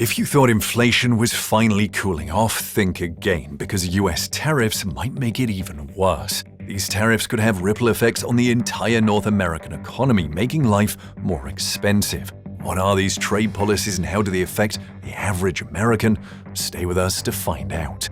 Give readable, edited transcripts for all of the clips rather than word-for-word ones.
If you thought inflation was finally cooling off, think again, because US tariffs might make it even worse. These tariffs could have ripple effects on the entire North American economy, making life more expensive. What are these trade policies and how do they affect the average American? Stay with us to find out.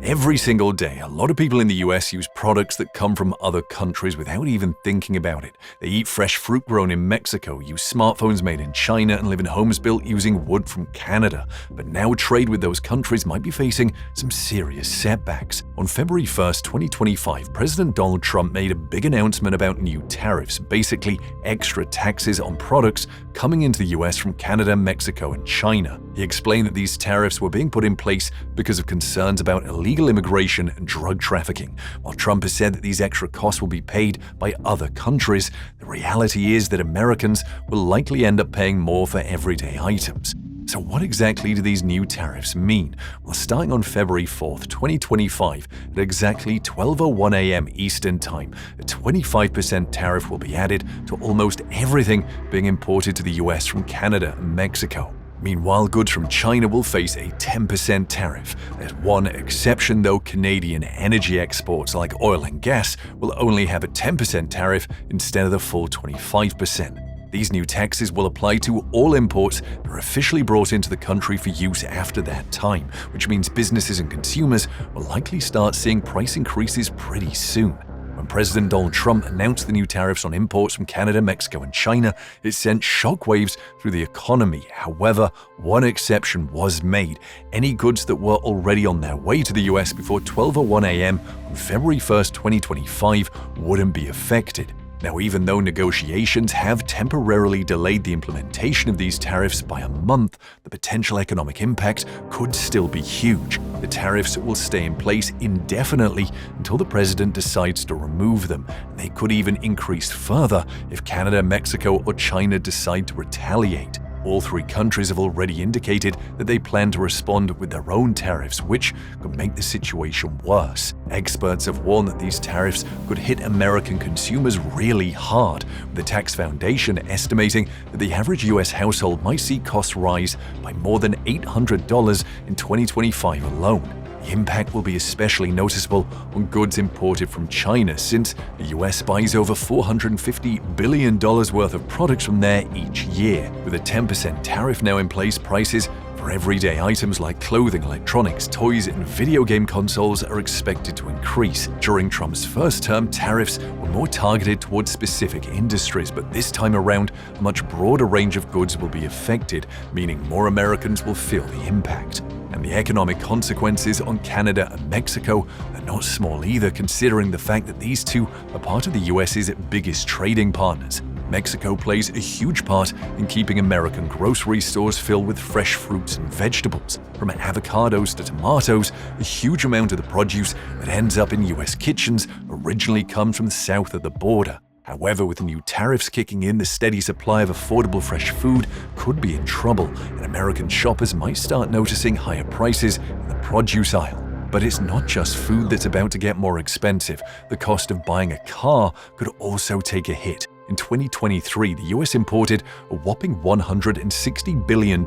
Every single day, a lot of people in the US use products that come from other countries without even thinking about it. They eat fresh fruit grown in Mexico, use smartphones made in China, and live in homes built using wood from Canada. But now trade with those countries might be facing some serious setbacks. On February 1st, 2025, President Donald Trump made a big announcement about new tariffs, basically extra taxes on products coming into the US from Canada, Mexico, and China. He explained that these tariffs were being put in place because of concerns about illegal immigration and drug trafficking. While Trump has said that these extra costs will be paid by other countries, the reality is that Americans will likely end up paying more for everyday items. So what exactly do these new tariffs mean? Well, starting on February 4th, 2025, at exactly 12:01 a.m. Eastern Time, a 25% tariff will be added to almost everything being imported to the US from Canada and Mexico. Meanwhile, goods from China will face a 10% tariff. There's one exception though: Canadian energy exports like oil and gas will only have a 10% tariff instead of the full 25%. These new taxes will apply to all imports that are officially brought into the country for use after that time, which means businesses and consumers will likely start seeing price increases pretty soon. When President Donald Trump announced the new tariffs on imports from Canada, Mexico, and China, it sent shockwaves through the economy. However, one exception was made. Any goods that were already on their way to the US before 12:01 a.m. on February 1st, 2025 wouldn't be affected. Now, even though negotiations have temporarily delayed the implementation of these tariffs by a month, the potential economic impact could still be huge. The tariffs will stay in place indefinitely until the president decides to remove them, and they could even increase further if Canada, Mexico, or China decide to retaliate. All three countries have already indicated that they plan to respond with their own tariffs, which could make the situation worse. Experts have warned that these tariffs could hit American consumers really hard, with the Tax Foundation estimating that the average US household might see costs rise by more than $800 in 2025 alone. The impact will be especially noticeable on goods imported from China, since the US buys over $450 billion worth of products from there each year. With a 10% tariff now in place, prices for everyday items like clothing, electronics, toys, and video game consoles are expected to increase. During Trump's first term, tariffs were more targeted towards specific industries, but this time around, a much broader range of goods will be affected, meaning more Americans will feel the impact. And the economic consequences on Canada and Mexico are not small either, considering the fact that these two are part of the US's biggest trading partners. Mexico plays a huge part in keeping American grocery stores filled with fresh fruits and vegetables. From avocados to tomatoes, a huge amount of the produce that ends up in US kitchens originally comes from south of the border. However, with new tariffs kicking in, the steady supply of affordable fresh food could be in trouble, and American shoppers might start noticing higher prices in the produce aisle. But it's not just food that's about to get more expensive. The cost of buying a car could also take a hit. In 2023, the US imported a whopping $160 billion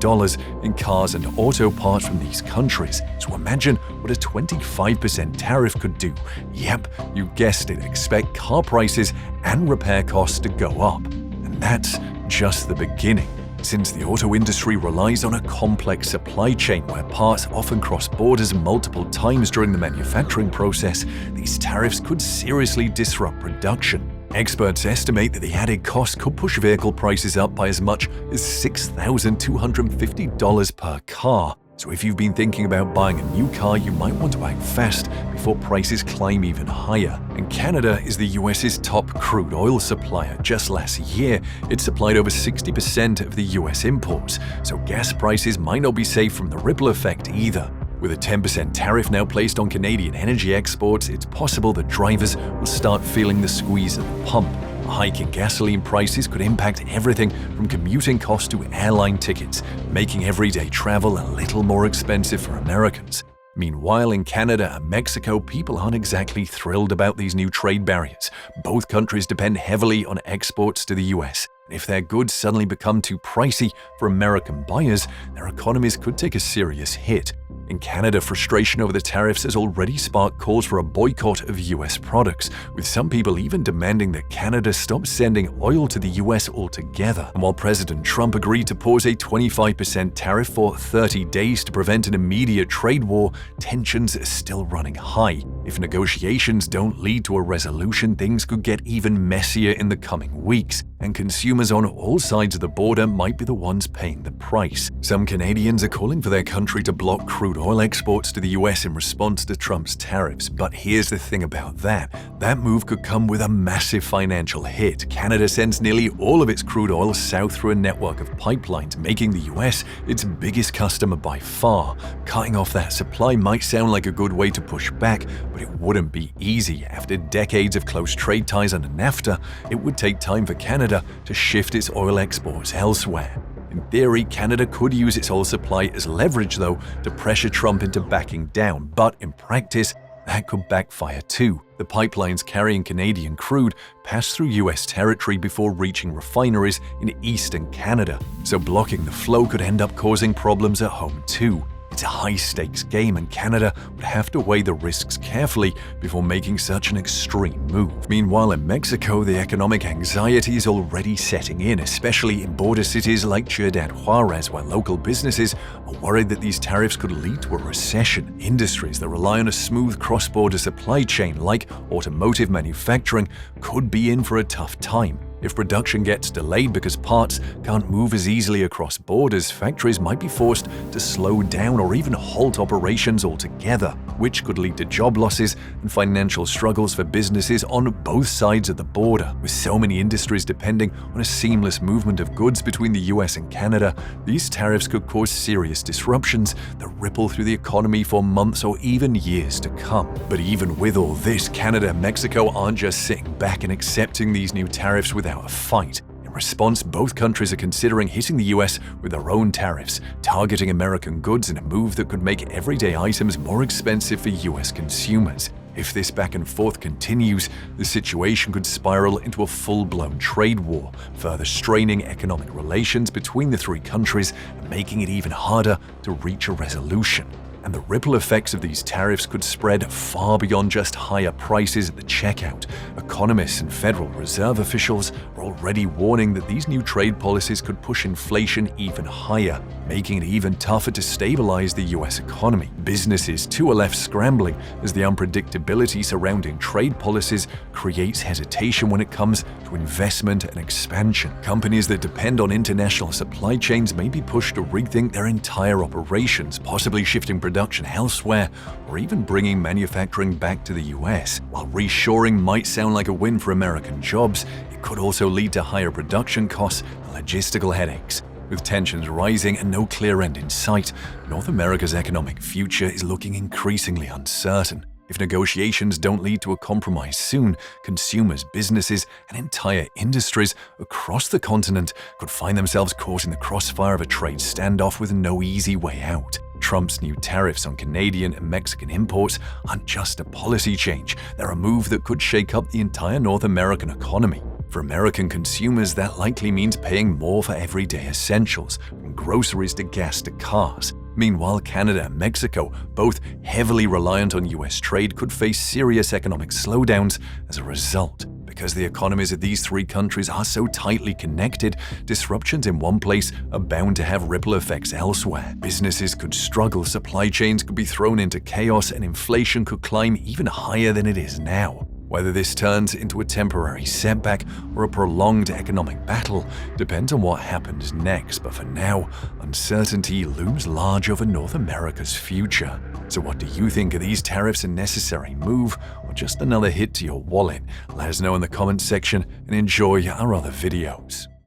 in cars and auto parts from these countries. So imagine what a 25% tariff could do. Yep, you guessed it, expect car prices and repair costs to go up. And that's just the beginning. Since the auto industry relies on a complex supply chain where parts often cross borders multiple times during the manufacturing process, these tariffs could seriously disrupt production. Experts estimate that the added cost could push vehicle prices up by as much as $6,250 per car. So if you've been thinking about buying a new car, you might want to act fast before prices climb even higher. And Canada is the US's top crude oil supplier. Just last year, it supplied over 60% of the US imports, so gas prices might not be safe from the ripple effect either. With a 10% tariff now placed on Canadian energy exports, it's possible that drivers will start feeling the squeeze at the pump. A hike in gasoline prices could impact everything from commuting costs to airline tickets, making everyday travel a little more expensive for Americans. Meanwhile, in Canada and Mexico, people aren't exactly thrilled about these new trade barriers. Both countries depend heavily on exports to the US. And if their goods suddenly become too pricey for American buyers, their economies could take a serious hit. In Canada, frustration over the tariffs has already sparked calls for a boycott of US products, with some people even demanding that Canada stop sending oil to the US altogether. And while President Trump agreed to pause a 25% tariff for 30 days to prevent an immediate trade war, tensions are still running high. If negotiations don't lead to a resolution, things could get even messier in the coming weeks, and consumers on all sides of the border might be the ones paying the price. Some Canadians are calling for their country to block crude oil exports to the US in response to Trump's tariffs. But here's the thing about that. That move could come with a massive financial hit. Canada sends nearly all of its crude oil south through a network of pipelines, making the US its biggest customer by far. Cutting off that supply might sound like a good way to push back, but it wouldn't be easy. After decades of close trade ties under NAFTA, it would take time for Canada to shift its oil exports elsewhere. In theory, Canada could use its oil supply as leverage, though, to pressure Trump into backing down. But in practice, that could backfire too. The pipelines carrying Canadian crude pass through US territory before reaching refineries in eastern Canada, so blocking the flow could end up causing problems at home too. It's a high-stakes game, and Canada would have to weigh the risks carefully before making such an extreme move. Meanwhile, in Mexico, the economic anxiety is already setting in, especially in border cities like Ciudad Juarez, where local businesses are worried that these tariffs could lead to a recession. Industries that rely on a smooth cross-border supply chain, like automotive manufacturing, could be in for a tough time. If production gets delayed because parts can't move as easily across borders, factories might be forced to slow down or even halt operations altogether, which could lead to job losses and financial struggles for businesses on both sides of the border. With so many industries depending on a seamless movement of goods between the US and Canada, these tariffs could cause serious disruptions that ripple through the economy for months or even years to come. But even with all this, Canada and Mexico aren't just sitting back and accepting these new tariffs without a fight. In response, both countries are considering hitting the US with their own tariffs, targeting American goods in a move that could make everyday items more expensive for US consumers. If this back and forth continues, the situation could spiral into a full-blown trade war, further straining economic relations between the three countries and making it even harder to reach a resolution. And the ripple effects of these tariffs could spread far beyond just higher prices at the checkout. Economists and Federal Reserve officials are already warning that these new trade policies could push inflation even higher, making it even tougher to stabilize the US economy. Businesses too are left scrambling as the unpredictability surrounding trade policies creates hesitation when it comes to investment and expansion. Companies that depend on international supply chains may be pushed to rethink their entire operations, possibly shifting production elsewhere or even bringing manufacturing back to the US. While reshoring might sound like a win for American jobs, it could also lead to higher production costs and logistical headaches. With tensions rising and no clear end in sight, North America's economic future is looking increasingly uncertain. If negotiations don't lead to a compromise soon, consumers, businesses, and entire industries across the continent could find themselves caught in the crossfire of a trade standoff with no easy way out. Trump's new tariffs on Canadian and Mexican imports aren't just a policy change, they're a move that could shake up the entire North American economy. For American consumers, that likely means paying more for everyday essentials, from groceries to gas to cars. Meanwhile, Canada and Mexico, both heavily reliant on US trade, could face serious economic slowdowns as a result. Because the economies of these three countries are so tightly connected, disruptions in one place are bound to have ripple effects elsewhere. Businesses could struggle, supply chains could be thrown into chaos, and inflation could climb even higher than it is now. Whether this turns into a temporary setback or a prolonged economic battle depends on what happens next, but for now, uncertainty looms large over North America's future. So what do you think? Are these tariffs a necessary move or just another hit to your wallet? Let us know in the comments section and enjoy our other videos.